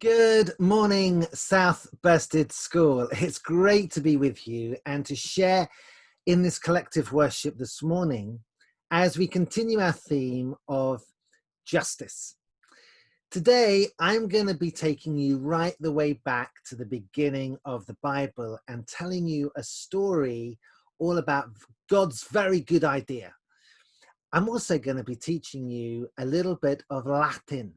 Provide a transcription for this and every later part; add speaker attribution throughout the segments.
Speaker 1: Good morning, South Bersted School. It's great to be with you and to share in this collective worship this morning as we continue our theme of justice. Today, I'm going to be taking you right the way back to the beginning of the Bible and telling you a story all about God's very good idea. I'm also going to be teaching you a little bit of Latin.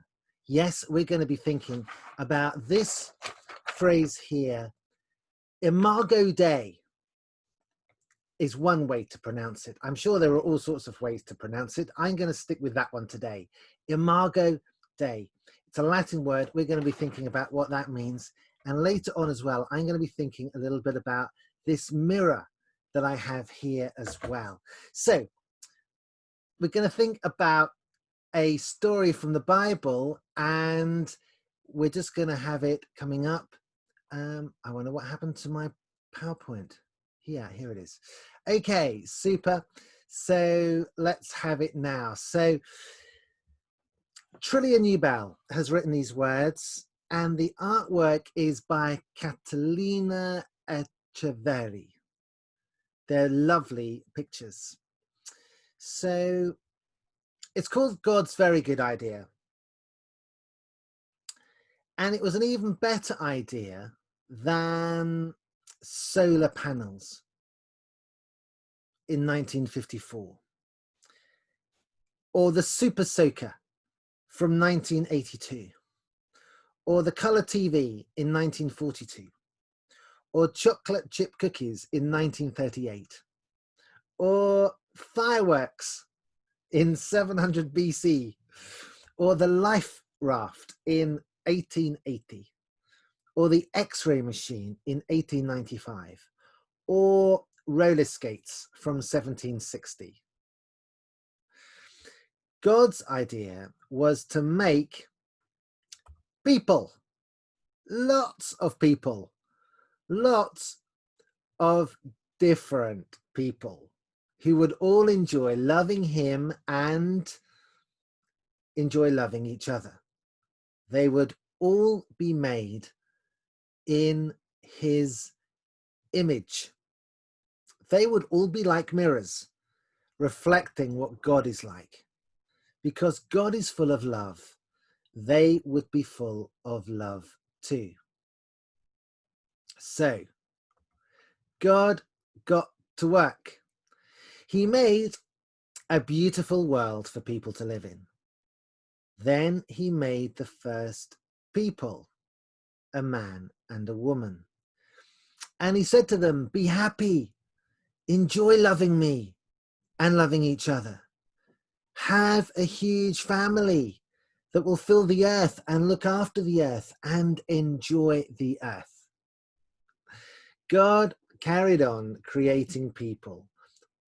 Speaker 1: Yes, we're going to be thinking about this phrase here. Imago Dei is one way to pronounce it. I'm sure there are all sorts of ways to pronounce it. I'm going to stick with that one today. Imago Dei. It's a Latin word. We're going to be thinking about what that means. And later on as well, I'm going to be thinking a little bit about this mirror that I have here as well. So we're going to think about a story from the Bible, and we're just going to have it coming up. I wonder what happened to my PowerPoint. Yeah, here it is. Okay, super. So let's have it now. So Trillia Newbell has written these words, and the artwork is by Catalina Echeverri. They're lovely pictures. So it's called God's Very Good Idea. And it was an even better idea than solar panels in 1954, or the Super Soaker from 1982, or the Color TV in 1942, or chocolate chip cookies in 1938, or fireworks in 700 BC, or the life raft in 1880, or the X-ray machine in 1895, or roller skates from 1760. God's idea was to make people, lots of people, lots of different people who would all enjoy loving him and enjoy loving each other. They would all be made in his image. They would all be like mirrors, reflecting what God is like. Because God is full of love, they would be full of love too. So, God got to work. He made a beautiful world for people to live in. Then he made the first people, a man and a woman. And he said to them, be happy, enjoy loving me and loving each other. Have a huge family that will fill the earth and look after the earth and enjoy the earth. God carried on creating people.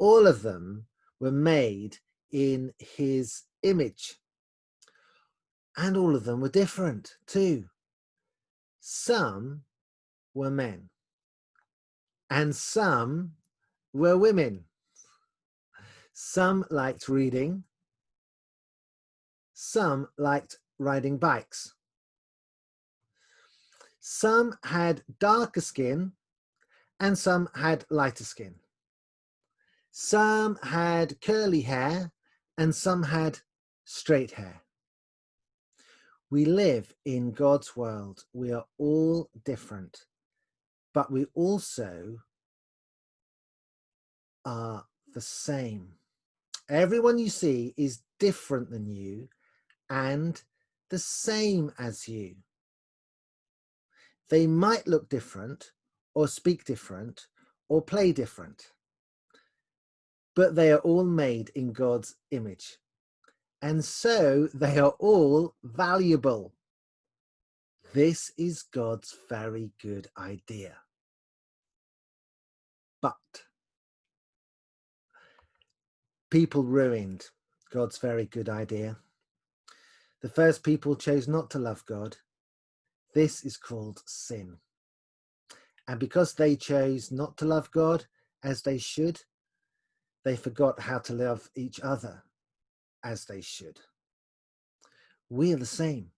Speaker 1: All of them were made in his image. And all of them were different too. Some were men and some were women. Some liked reading. Some liked riding bikes. Some had darker skin and some had lighter skin. Some had curly hair and some had straight hair. We live in God's world. We are all different, but we also are the same. Everyone you see is different than you and the same as you. They might look different or speak different or play different, but they are all made in God's image. And so they are all valuable. This is God's very good idea. But people ruined God's very good idea. The first people chose not to love God. This is called sin. And because they chose not to love God as they should, they forgot how to love each other as they should. We are the same.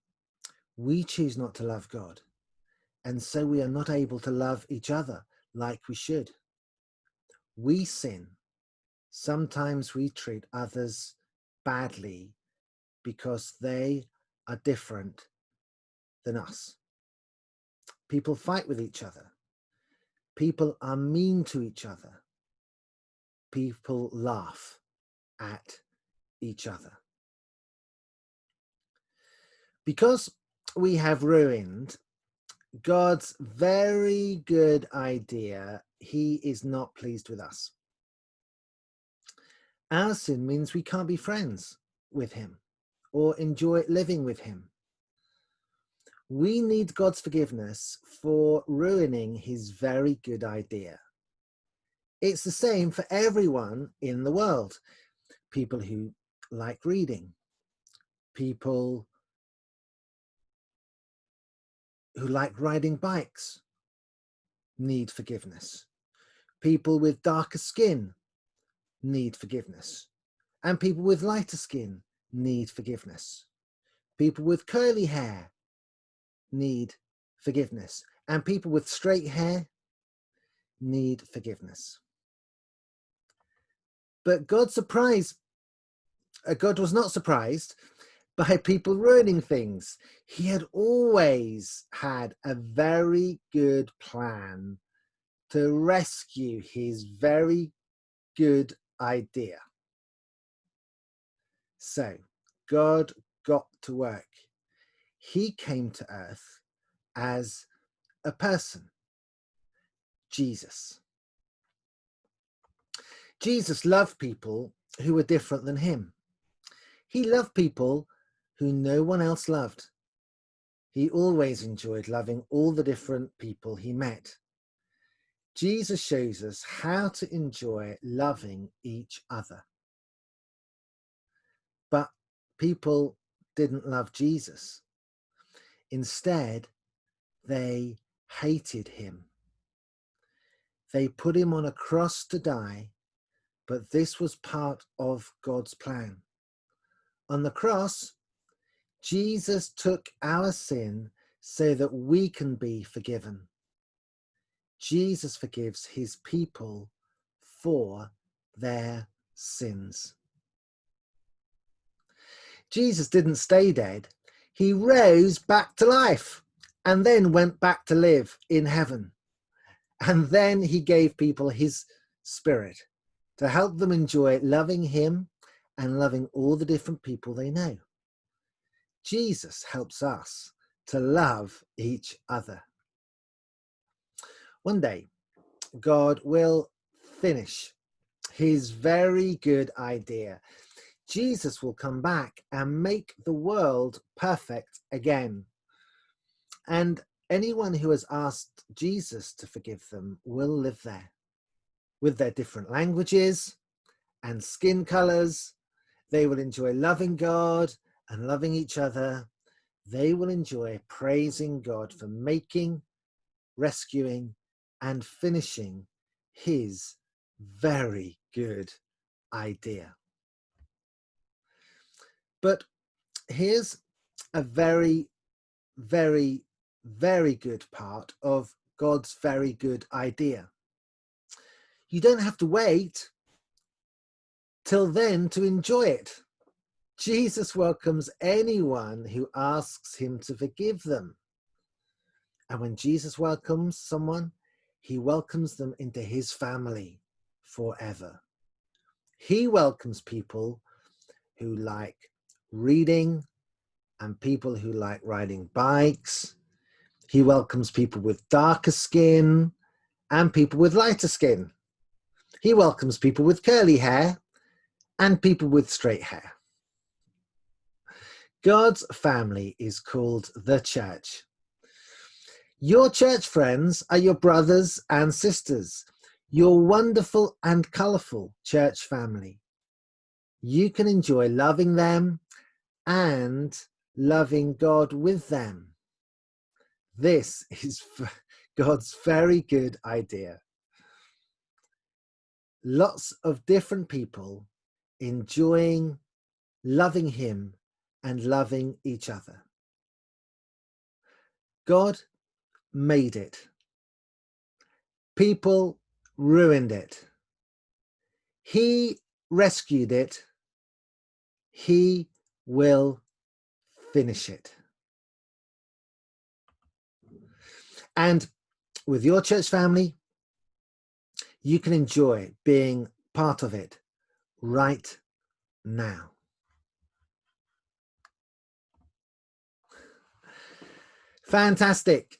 Speaker 1: we choose not to love God, and so we are not able to love each other like we should. We sin. Sometimes we treat others badly because they are different than us. People fight with each other. People are mean to each other. People laugh at each other. Because we have ruined God's very good idea, he is not pleased with us. Our sin means we can't be friends with him or enjoy living with him. We need God's forgiveness for ruining his very good idea. It's the same for everyone in the world. People who like reading, people who like riding bikes need forgiveness. People with darker skin need forgiveness. And people with lighter skin need forgiveness. People with curly hair need forgiveness. And people with straight hair need forgiveness. But God was not surprised by people ruining things. He had always had a very good plan to rescue his very good idea. So God got to work. He came to earth as a person, Jesus. Jesus loved people who were different than him. He loved people who no one else loved. He always enjoyed loving all the different people he met. Jesus shows us how to enjoy loving each other. But people didn't love Jesus. Instead, they hated him. They put him on a cross to die, but this was part of God's plan. On the cross, Jesus took our sin so that we can be forgiven. Jesus forgives his people for their sins. Jesus didn't stay dead. He rose back to life and then went back to live in heaven. And then he gave people his spirit to help them enjoy loving him and loving all the different people they know. Jesus helps us to love each other. One day, God will finish his very good idea. Jesus will come back and make the world perfect again. And anyone who has asked Jesus to forgive them will live there with their different languages and skin colors. They will enjoy loving God and loving each other. They will enjoy praising God for making, rescuing, and finishing his very good idea. But here's a very, very, very good part of God's very good idea. You don't have to wait till then to enjoy it. Jesus welcomes anyone who asks him to forgive them. And when Jesus welcomes someone, he welcomes them into his family forever. He welcomes people who like reading and people who like riding bikes. He welcomes people with darker skin and people with lighter skin. He welcomes people with curly hair and people with straight hair. God's family is called the church. Your church friends are your brothers and sisters, your wonderful and colourful church family. You can enjoy loving them and loving God with them. This is God's very good idea. Lots of different people enjoying loving him and loving each other. God made it. People ruined it. He rescued it. He will finish it. And with your church family, you can enjoy being part of it right now. Fantastic.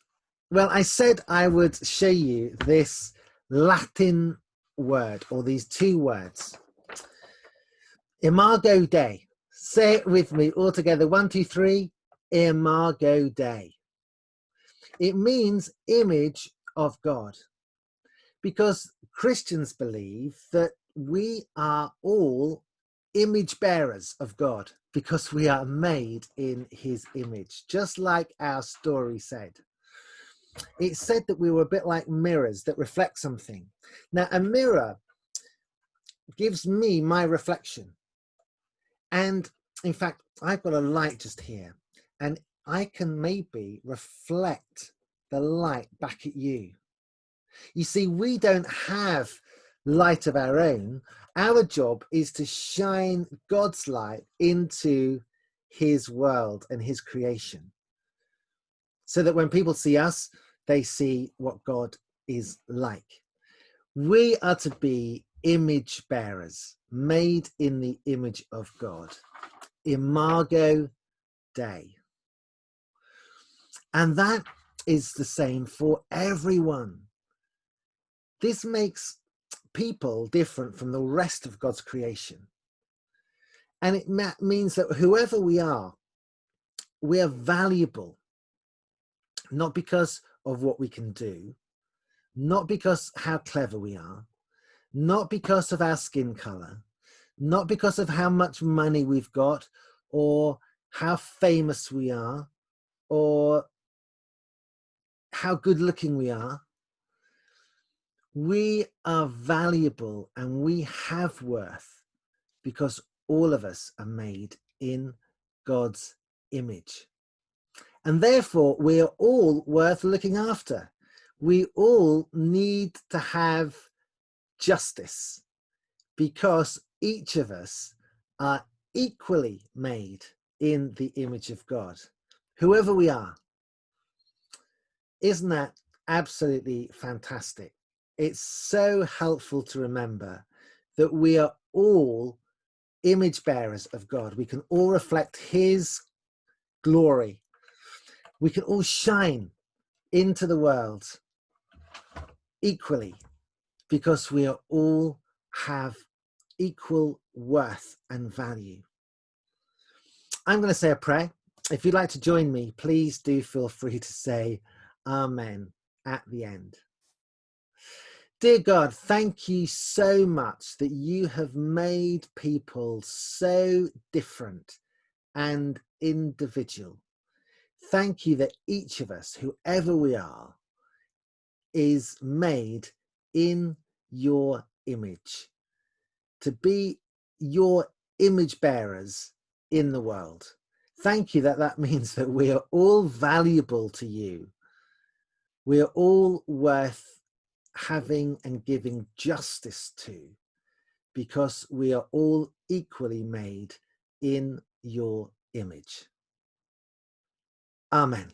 Speaker 1: Well, I said I would show you this Latin word, or these two words. Imago Dei. Say it with me all together. 1, 2, 3. Imago Dei. It means image of God, because Christians believe that we are all image bearers of God, because we are made in his image, just like our story said. It said that we were a bit like mirrors that reflect something. Now, a mirror gives me my reflection. And in fact, I've got a light just here, and I can maybe reflect the light back at you. You see, we don't have light of our own. Our job is to shine God's light into his world and his creation, so that when people see us, they see what God is like. We are to be image bearers, made in the image of God. Imago Dei. And that is the same for everyone. This makes people different from the rest of God's creation. And it means that whoever we are valuable, not because of what we can do, not because how clever we are, not because of our skin color, not because of how much money we've got, or how famous we are, or how good looking we are. We are valuable and we have worth because all of us are made in God's image. And therefore, we are all worth looking after. We all need to have justice, because each of us are equally made in the image of God, whoever we are. Isn't that absolutely fantastic? It's so helpful to remember that we are all image bearers of God. We can all reflect his glory. We can all shine into the world equally, because we are all have equal worth and value. I'm going to say a prayer. If you'd like to join me, please do feel free to say Amen at the end. Dear God, thank you so much that you have made people so different and individual. Thank you that each of us, whoever we are, is made in your image, to be your image bearers in the world. Thank you that that means that we are all valuable to you. We are all worth having and giving justice to, because we are all equally made in your image. Amen.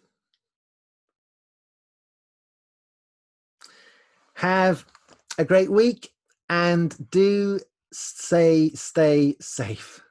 Speaker 1: Have a great week, and do stay safe.